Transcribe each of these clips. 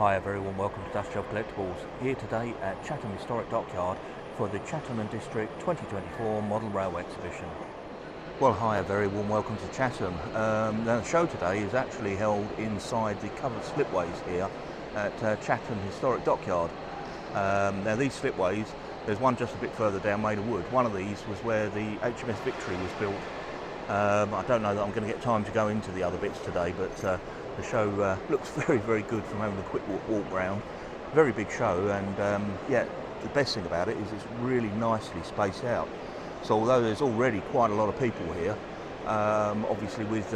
Hi, a very warm welcome to Dust Job Collectibles, here today at Chatham Historic Dockyard for the Chatham District 2024 Model Railway Exhibition. Well, hi, a very warm welcome to Chatham. The show today is actually held inside the covered slipways here at Chatham Historic Dockyard. Now these slipways, there's one just a bit further down made of wood. One of these was where the HMS Victory was built. I don't know that I'm going to get time to go into the other bits today, but the show looks very, very good from having a quick walk round. Very big show, and yeah, the best thing about it is it's really nicely spaced out. So although there's already quite a lot of people here, obviously with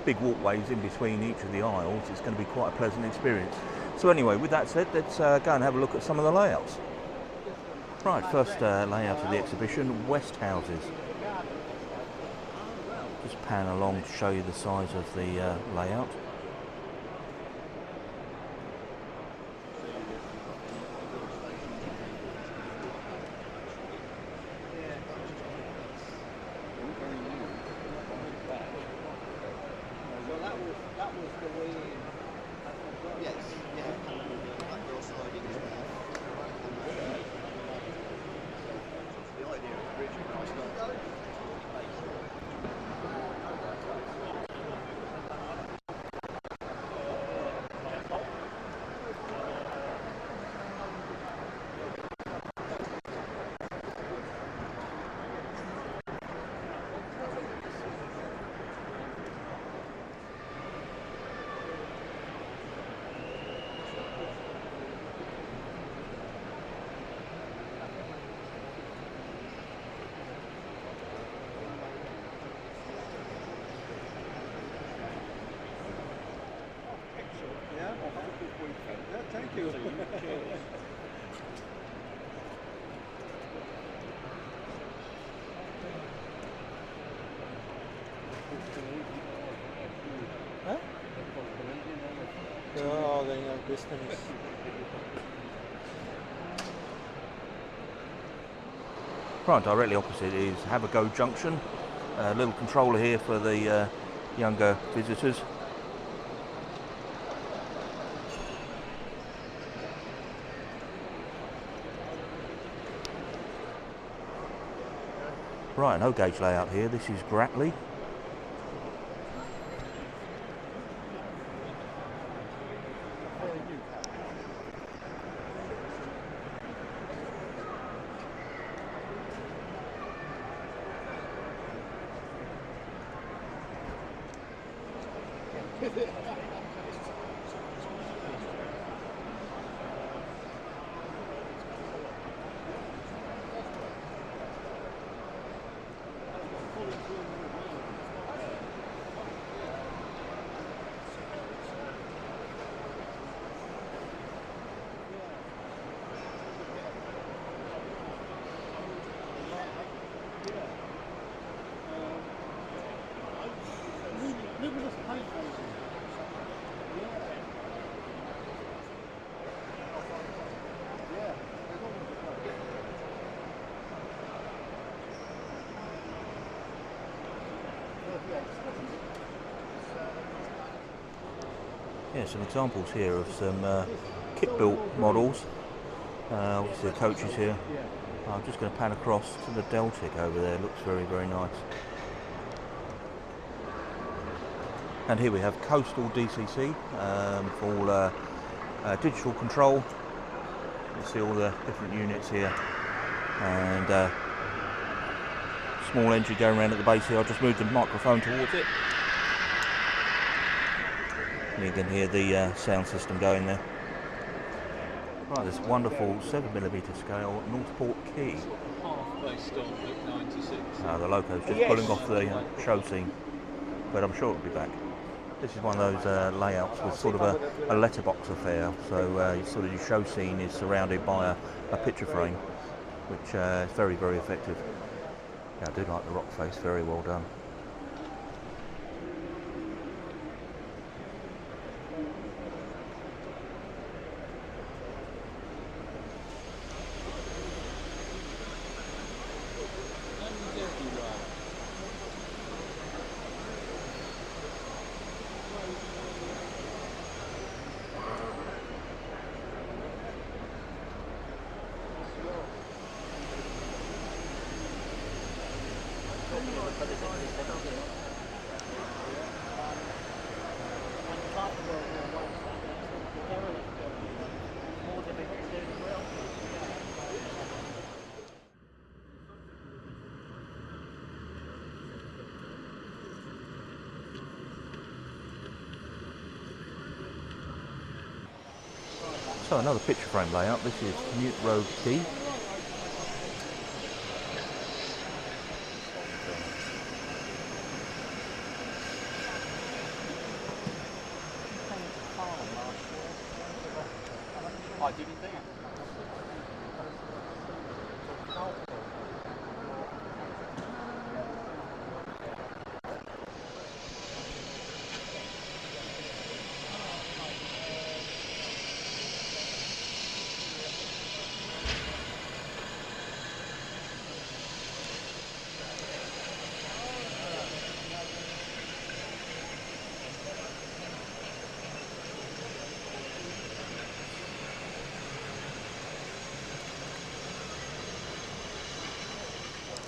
big walkways in between each of the aisles, it's going to be quite a pleasant experience. So anyway, with that said, let's go and have a look at some of the layouts. Right, first layout of the exhibition, West Houses. Just pan along to show you the size of the layout. Thank you. Huh? Oh, they know business. Right, directly opposite is Have a Go Junction. A little controller here for the younger visitors. Right, an O-gauge layout here. This is Gratley. Yeah, some examples here of some kit-built models. Obviously the coaches here. I'm just going to pan across to the Deltic over there. Looks very, very nice. And here we have Coastal DCC for all digital control. You see all the different units here, and small engine going around at the base here. I'll just move the microphone towards it. You can hear the sound system going there. Right, this wonderful 7mm scale Northport Key. Half based on 96. The loco's just pulling off the show scene, but I'm sure it'll be back. This is one of those layouts with sort of a letterbox affair, so sort of your show scene is surrounded by a picture frame, which is very, very effective. Yeah, I do like the rock face, very well done. So another picture frame layout. This is Mute Road Quay. I didn't think.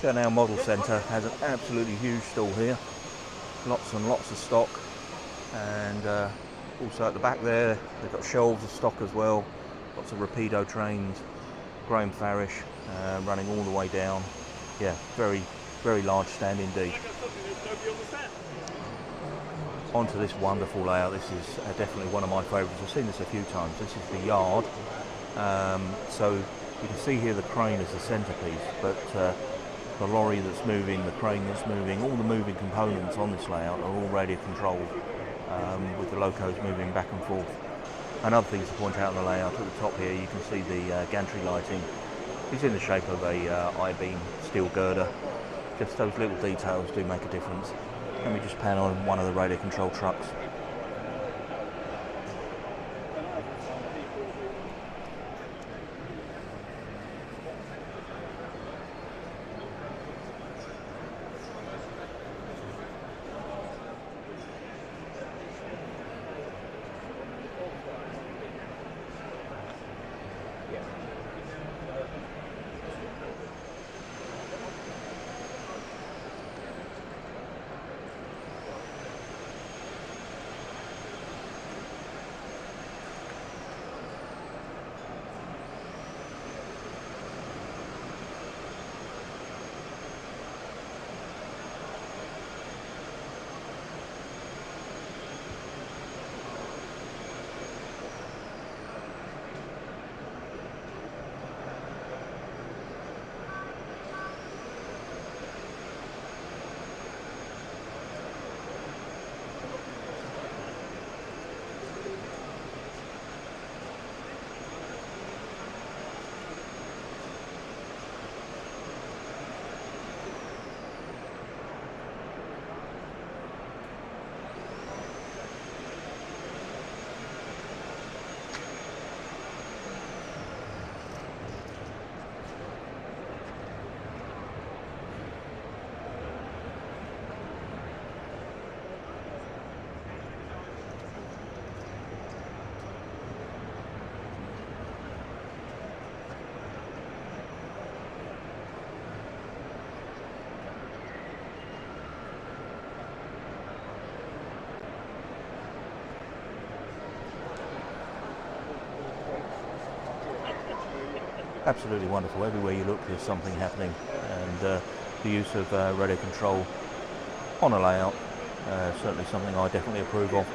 Our model centre has an absolutely huge stall here, lots and lots of stock, and also at the back there they've got shelves of stock as well, lots of Rapido trains, Graham Farish running all the way down. Yeah, very large stand indeed. Onto this wonderful layout. This is definitely one of my favourites. I've seen this a few times. This is the yard, so you can see here the crane is the centrepiece, but the lorry that's moving, the crane that's moving, all the moving components on this layout are all radio controlled, with the locos moving back and forth. Another thing to point out in the layout, at the top here you can see the gantry lighting. It's in the shape of a I-beam steel girder. Just those little details do make a difference. Let me just pan on one of the radio control trucks. Absolutely wonderful. Everywhere you look there's something happening, and the use of radio control on a layout, certainly something I definitely approve of.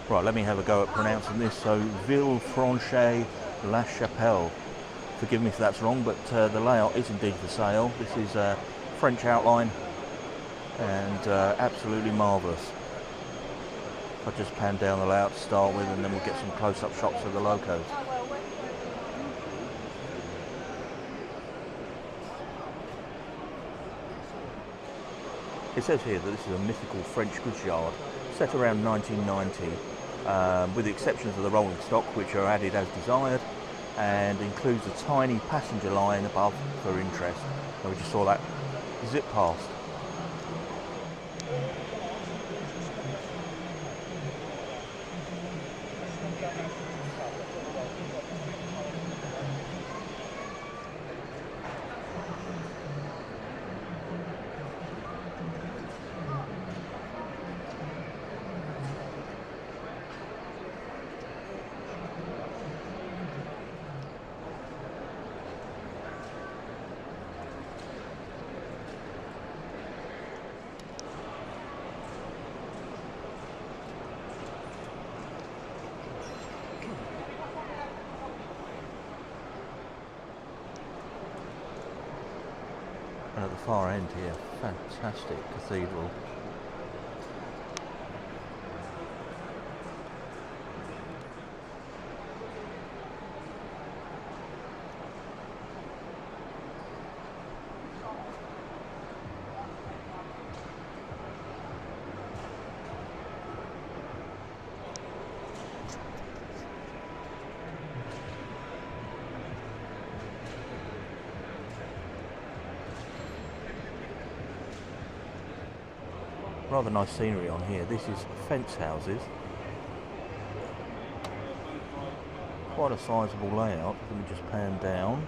Right, let me have a go at pronouncing this. So Villefranche-la-Chapelle. Forgive me if that's wrong, but the layout is indeed for sale. This is a French outline, and absolutely marvellous. I'll just pan down the layout to start with, and then we'll get some close-up shots of the locos. It says here that this is a mythical French goods yard set around 1990, with the exceptions of the rolling stock, which are added as desired, and includes a tiny passenger line above for interest. And we just saw that zip past. far end here. Fantastic cathedral. Rather nice scenery on here. This is fence houses. Quite a sizable layout. Let me just pan down.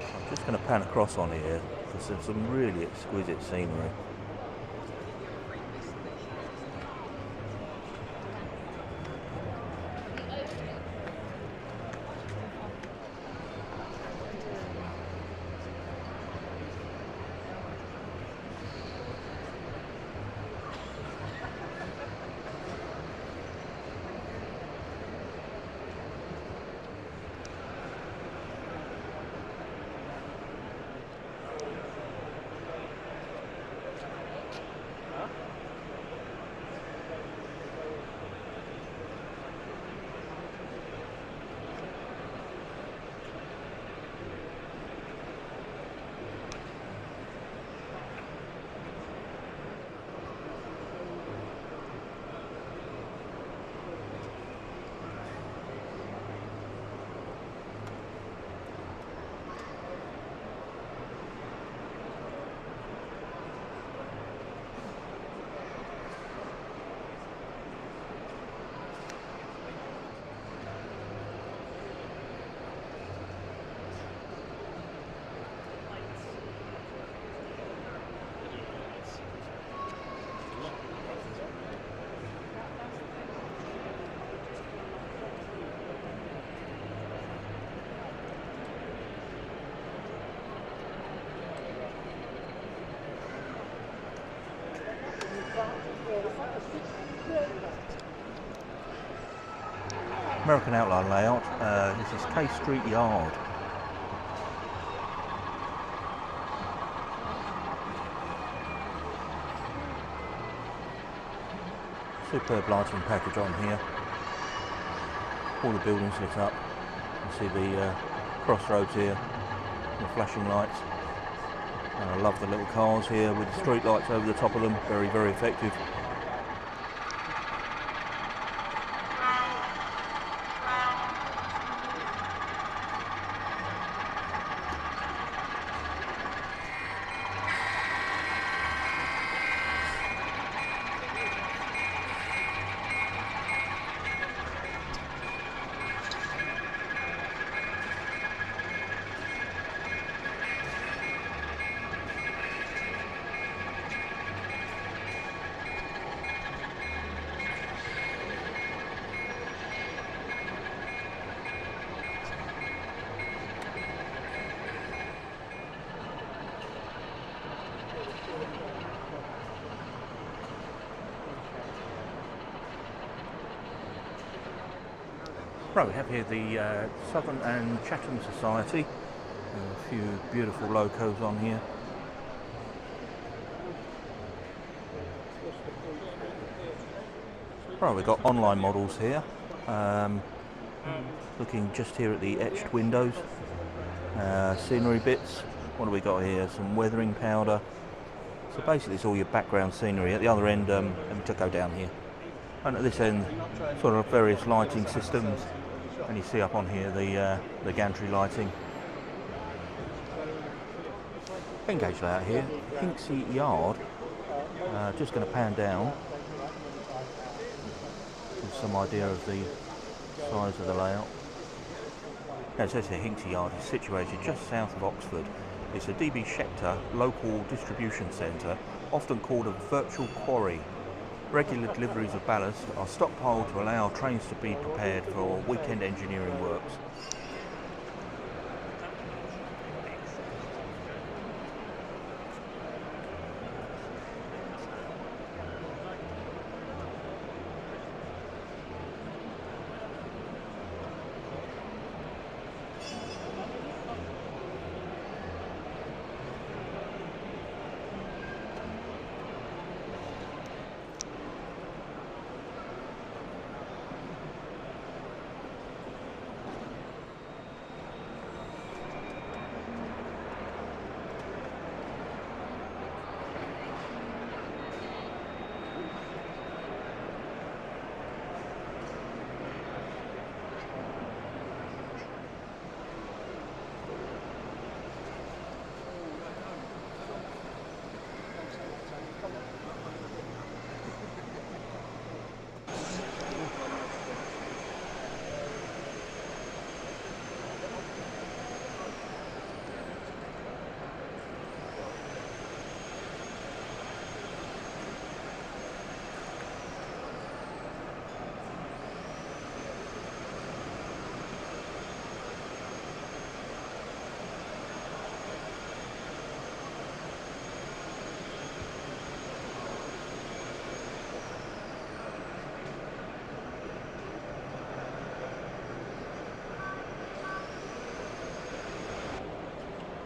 I'm just going to pan across on here because there's some really exquisite scenery. American outline layout. This is K Street Yard. Superb lighting package on here. All the buildings lit up. You see the crossroads here, the flashing lights. And I love the little cars here with the street lights over the top of them. Very, very effective. Right, we have here the Southern and Chatham Society. A few beautiful locos on here. Right, we've got online models here. Looking just here at the etched windows. Scenery bits. What do we got here? Some weathering powder. So basically it's all your background scenery. At the other end, let me just go down here. And at this end, sort of various lighting systems. And you see up on here the gantry lighting. Engage layout here, Hinksey Yard. Just going to pan down. Give some idea of the size of the layout. Now it says here Hinksey Yard is situated just south of Oxford. It's a DB Schechter local distribution centre, often called a virtual quarry. Regular deliveries of ballast are stockpiled to allow trains to be prepared for weekend engineering works.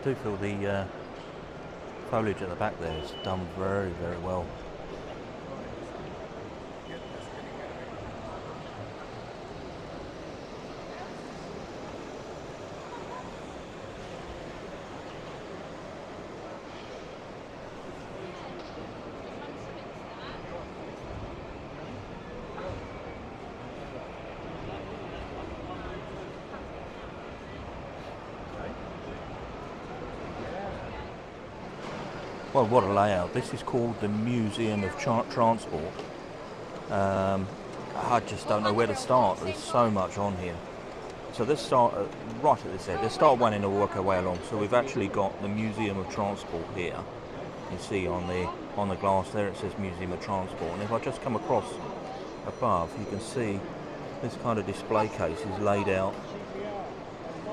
I do feel the foliage at the back there is done very, very well. Well, what a layout. This is called the Museum of Transport. I just don't know where to start. There's so much on here. So let's start right at this end. Let's start one and work our way along. So we've actually got the Museum of Transport here. You see on the glass there it says Museum of Transport. And if I just come across above, you can see this kind of display case is laid out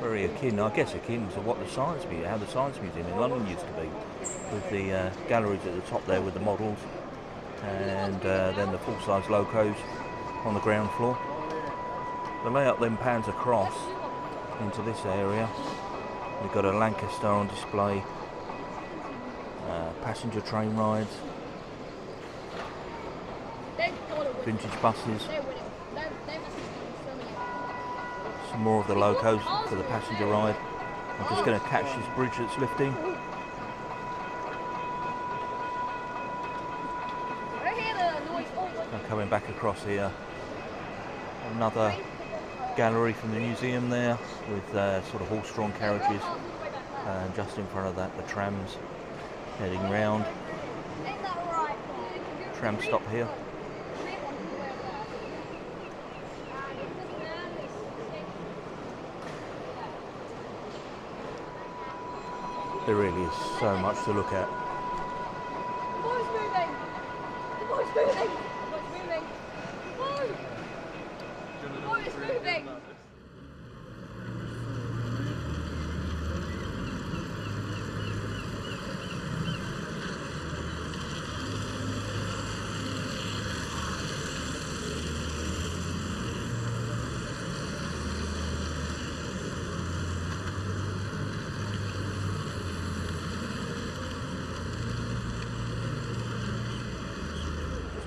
very akin, I guess akin to what how the Science Museum in London used to be, with the galleries at the top there with the models, and then the full-size locos on the ground floor. The layout then pans across into this area. We've got a Lancaster on display, passenger train rides, vintage buses, some more of the locos for the passenger ride. I'm just going to catch this bridge that's lifting. I'm coming back across here. Another gallery from the museum there with sort of horse-drawn carriages, and just in front of that the trams heading round. Tram stop here. There really is so much to look at. The boat's moving! The boat's moving! The boat's moving! The boat is moving!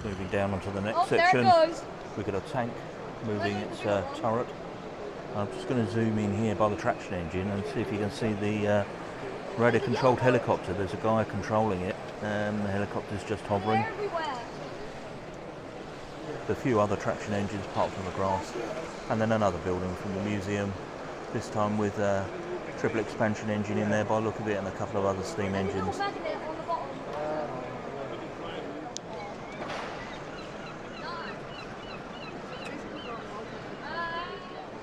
Moving down onto the next Oh, section. there it goes. We've got a tank moving its turret. I'm just going to zoom in here by the traction engine and see if you can see the radio controlled helicopter. There's a guy controlling it, and the helicopter's just hovering. Everywhere. There's a few other traction engines parked on the grass, and then another building from the museum, this time with a triple expansion engine in there by the look of it, and a couple of other steam engines. Magnet on the bottom.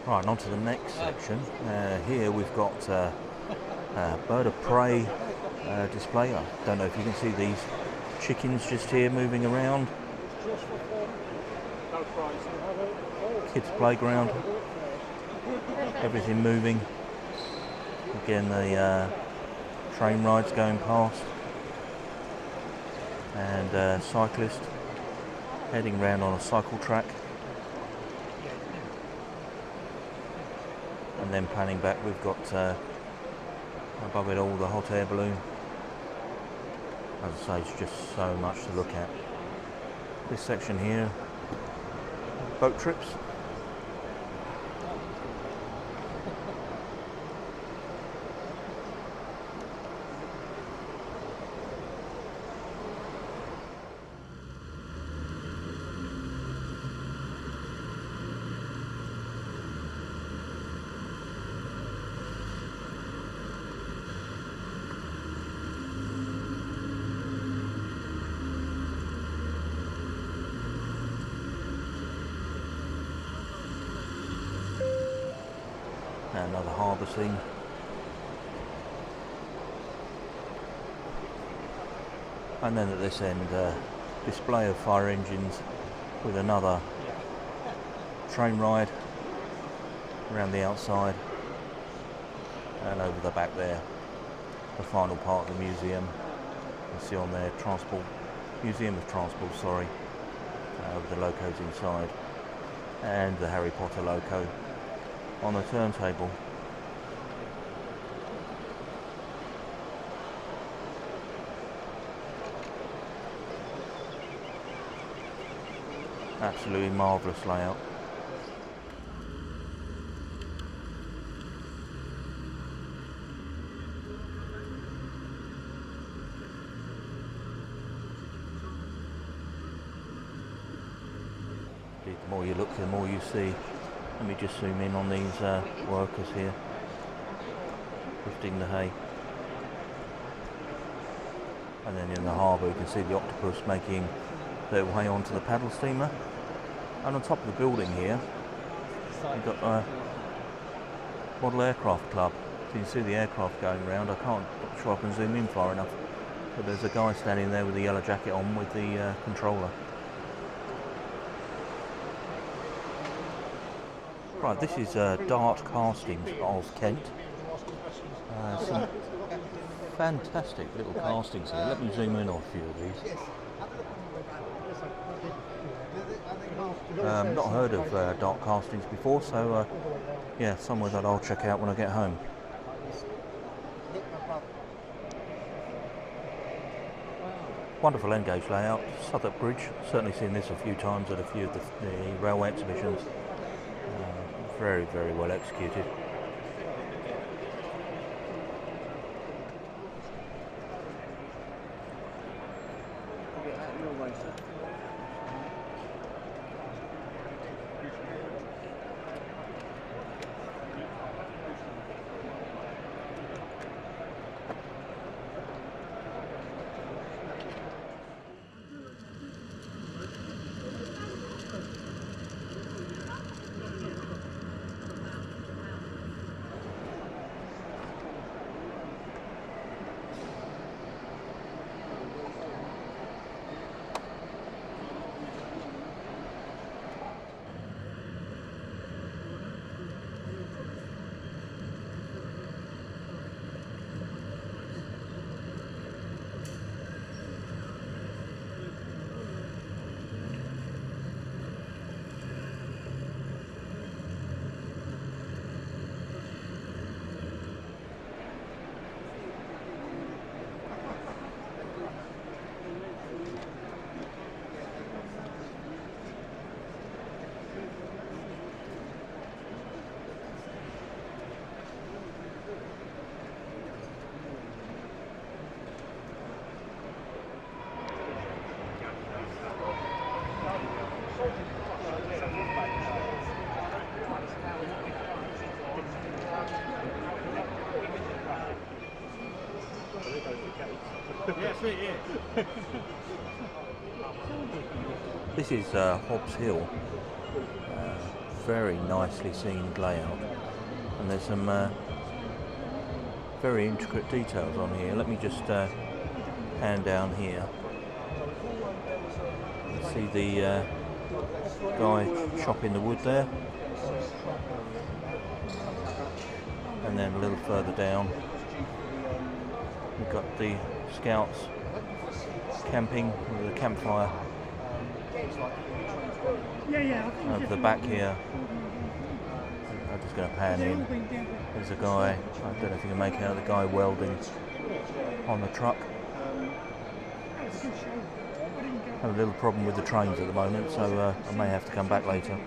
Right, and on to the next section. Here we've got a bird of prey display. I don't know if you can see these chickens just here moving around. Kids' playground. Everything moving. Again, the train rides going past. And a cyclist heading round on a cycle track. And then panning back, we've got above it all the hot air balloon. As I say, it's just so much to look at. This section here, boat trips. Another harbour scene. And then at this end, display of fire engines with another train ride around the outside, and over the back there, the final part of the museum. You see on there, Museum of Transport, sorry, with the locos inside, and the Harry Potter loco on the turntable. Absolutely marvellous layout. The more you look, the more you see. Let me just zoom in on these workers here, lifting the hay. And then in the harbour you can see the octopus making their way onto the paddle steamer. And on top of the building here, you've got Model Aircraft Club. So you can see the aircraft going around. Not sure I can zoom in far enough, but there's a guy standing there with the yellow jacket on with the controller. Right, this is Dart Castings of Kent. Some fantastic little castings here. Let me zoom in on a few of these. Not heard of Dart Castings before, so yeah, somewhere that I'll check out when I get home. Wonderful end gauge layout. Southwark Bridge, certainly seen this a few times at a few of the railway exhibitions. Very, very well executed. This is Hobbs Hill, very nicely seen layout, and there's some very intricate details on here. Let me just hand down here. See the guy chopping the wood there, and then a little further down we've got the scouts camping with a campfire. Over the back here, I'm just going to pan in. There's a guy, I don't know if you can make out the guy welding on the truck. I have a little problem with the trains at the moment, so I may have to come back later.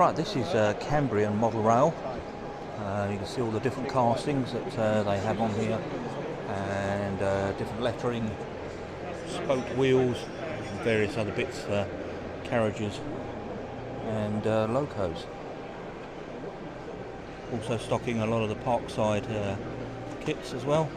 Right, this is Cambrian model rail. You can see all the different castings that they have on here, and different lettering, spoked wheels, and various other bits, carriages and locos. Also stocking a lot of the parkside kits as well.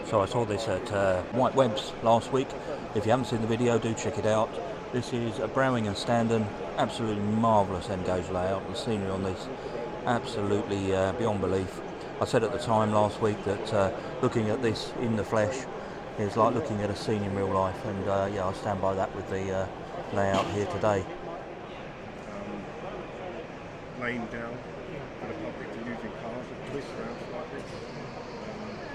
So I saw this at White Webb's last week. If you haven't seen the video, do check it out. This is a Browning and Standen, absolutely marvellous end gauge layout. The scenery on this, absolutely beyond belief. I said at the time last week that looking at this in the flesh is like looking at a scene in real life, and yeah, I stand by that with the layout here today. Lane down for the public to use in cars and twist around like this.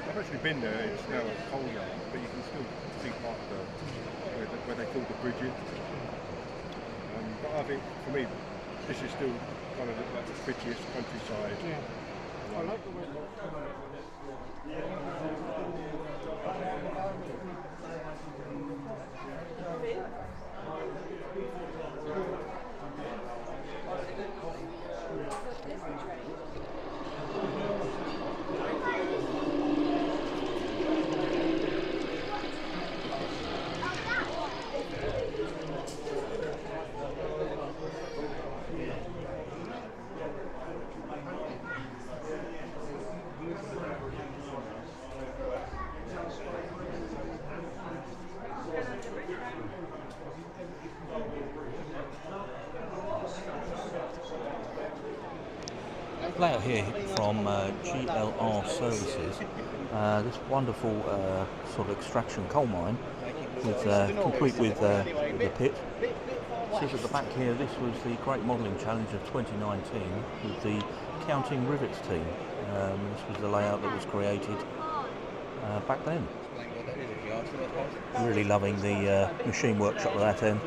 I've actually been there. It's now a coal yard, but you can still see part of where they filled the bridge in. But I think for me, this is still kind of like the prettiest countryside. Yeah. I like the way Layout here from GLR Services, this wonderful sort of extraction coal mine, with complete with the pit. Says at the back here, this was the Great Modelling Challenge of 2019 with the Counting Rivets team. This was the layout that was created back then. Really loving the machine workshop at that end.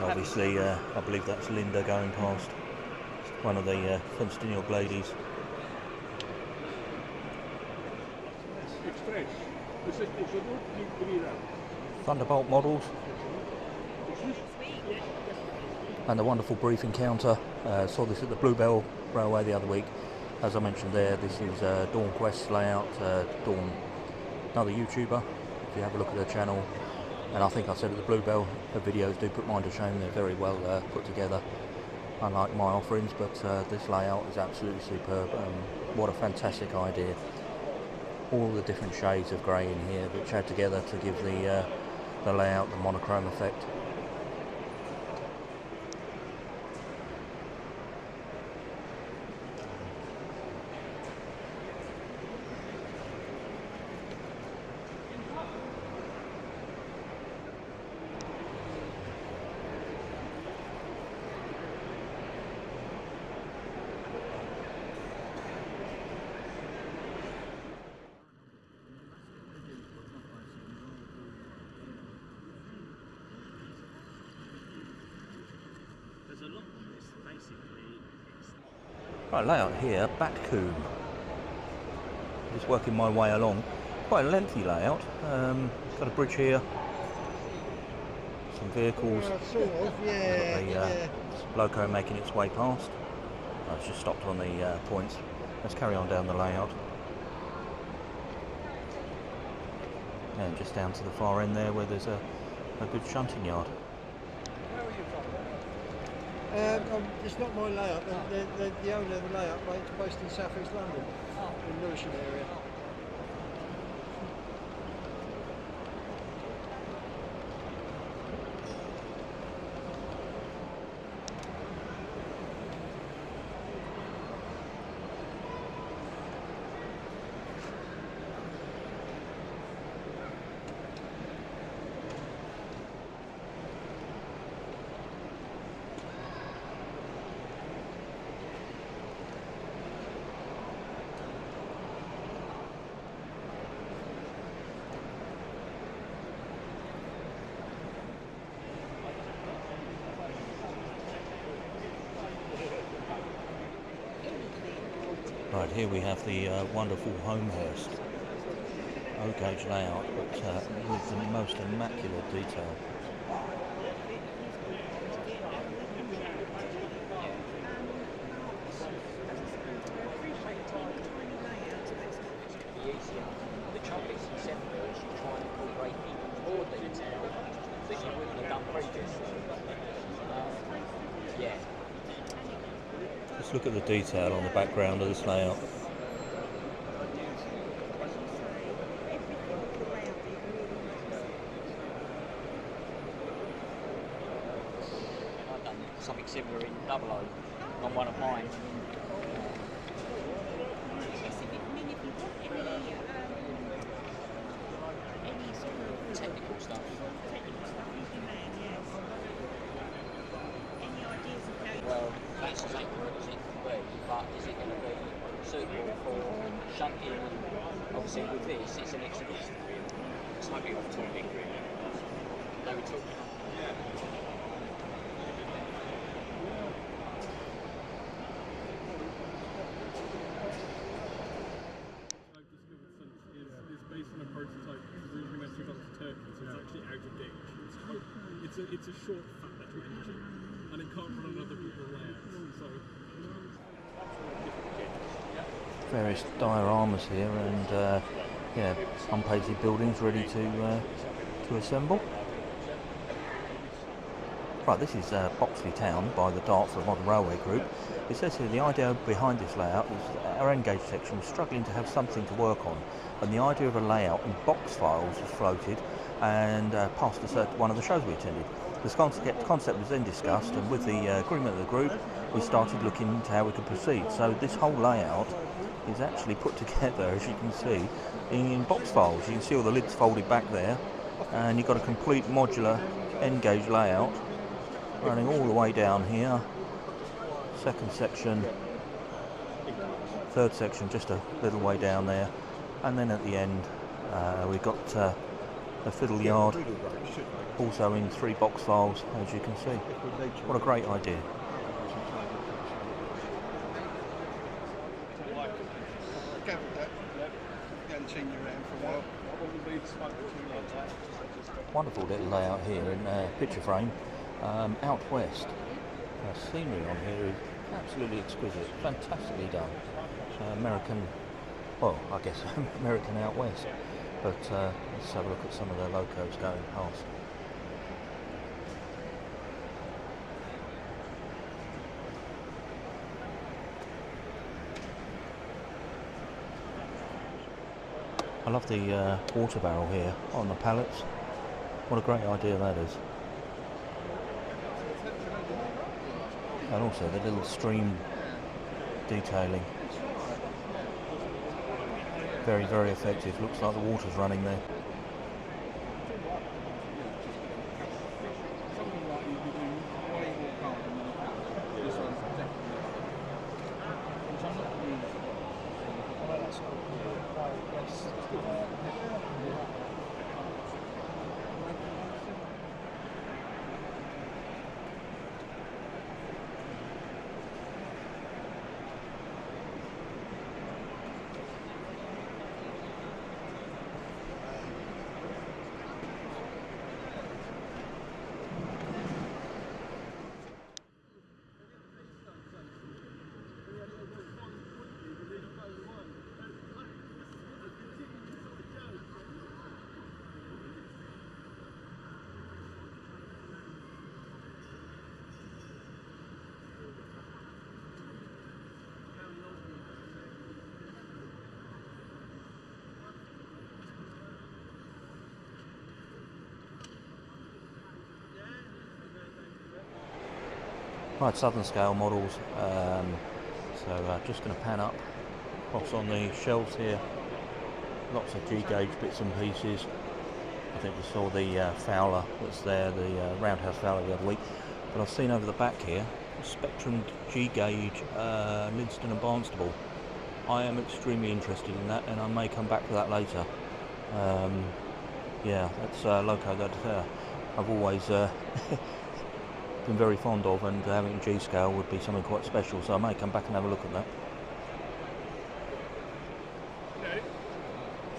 Obviously, I believe that's Linda going past, one of the fenced-in ladies. Thunderbolt models. And the wonderful briefing counter. Saw this at the Bluebell Railway the other week. As I mentioned there, this is Dawn Quest's layout. Dawn, another YouTuber, if you have a look at her channel. And I think I said at the Bluebell, her videos do put mine to shame. They're very well put together, unlike my offerings, but this layout is absolutely superb. What a fantastic idea. All the different shades of grey in here, which add together to give the layout the monochrome effect. Right, layout here, Batcombe. Just working my way along. Quite a lengthy layout. Got a bridge here. Some vehicles. A loco making its way past. It's just stopped on the points. Let's carry on down the layout. And just down to the far end there where there's a good shunting yard. It's not my layout. The owner of the layout is based in South East London, in Lewisham area. Right, here we have the wonderful Homehurst O-gauge layout, but with the most immaculate detail. The trouble is, in seminars, you try and incorporate even more detail that you wouldn't have done previously. Yeah. Let's look at the detail on the background of this layout. I've done something similar in Double O on one of mine. Technical stuff. Well, that's as accurate as it can be, but is it going to be suitable for shunting? Obviously with this, it's an exhibition. It's maybe off topic really. They were talking. Is based on a prototype originally meant to go to Turkey, so it's actually out of date. It's a short, fat little engine, and it can't run on other people's layouts. So Various dioramas here, and yeah, unpainted buildings ready to assemble. Right, this is Boxley Town by the Dartford Modern Railway Group. It says here the idea behind this layout is that our N-gauge section was struggling to have something to work on, and the idea of a layout in box files was floated and passed us at one of the shows we attended. This concept was then discussed, and with the agreement of the group, we started looking into how we could proceed. So this whole layout is actually put together, as you can see, in box files. You can see all the lids folded back there, and you've got a complete modular N-gauge layout running all the way down here. Second section, third section just a little way down there, and then at the end we've got a fiddle yard, also in 3 box files, as you can see. What a great idea. Wonderful little layout here in picture frame. Out west, scenery on here is absolutely exquisite, fantastically done. American, well, I guess American out west, but let's have a look at some of the locos going past. I love the water barrel here on the pallets. What a great idea that is. And also the little stream detailing. Very, very effective. Looks like the water's running there. Right, southern scale models, so just going to pan up across on the shelves here. Lots of G-gauge bits and pieces. I think we saw the Fowler that's there, the roundhouse Fowler the other week. But I've seen over the back here, Spectrum G-gauge Linston and Barnstable. I am extremely interested in that, and I may come back to that later. Yeah, that's a loco that I've always been very fond of, and having G-scale would be something quite special, so I may come back and have a look at that.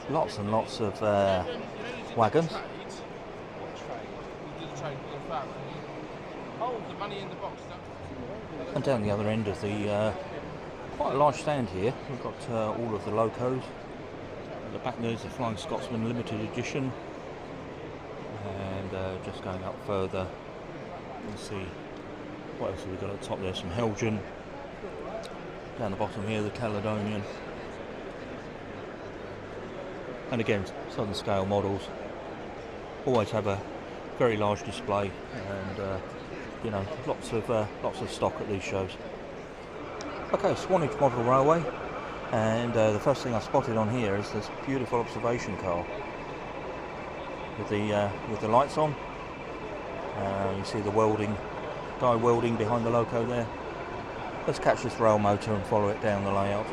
Lots and lots of wagons. And down the other end of the quite a large stand here, we've got all of the locos, At the back there's the Flying Scotsman limited edition, and just going up further you can see what else have we got at the top there. Some Helgian, down the bottom here the Caledonian, and again southern scale models always have a very large display, and you know, lots of stock at these shows. Okay, Swanage Model Railway, and the first thing I spotted on here is this beautiful observation car with the lights on. You see the guy welding behind the loco there. Let's catch this rail motor and follow it down the layout.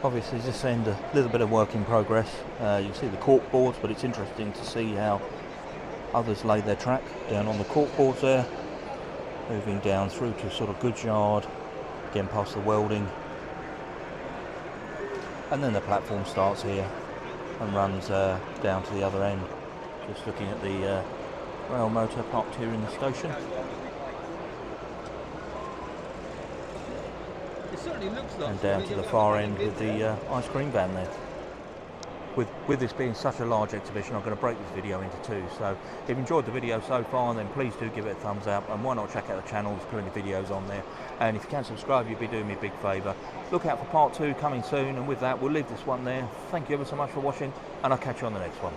Obviously this end a little bit of work in progress. You see the cork boards, but it's interesting to see how others lay their track down on the cork boards there, moving down through to sort of goods yard, again past the welding, and then the platform starts here and runs down to the other end. Just looking at the rail motor parked here in the station. And down to the far end with the ice cream van there. With this being such a large exhibition, I'm going to break this video into two. So if you've enjoyed the video so far, then please do give it a thumbs up, and why not check out the channel, there's plenty of videos on there. And if you can subscribe, you'd be doing me a big favour. Look out for part 2 coming soon, and with that we'll leave this one there. Thank you ever so much for watching, and I'll catch you on the next one.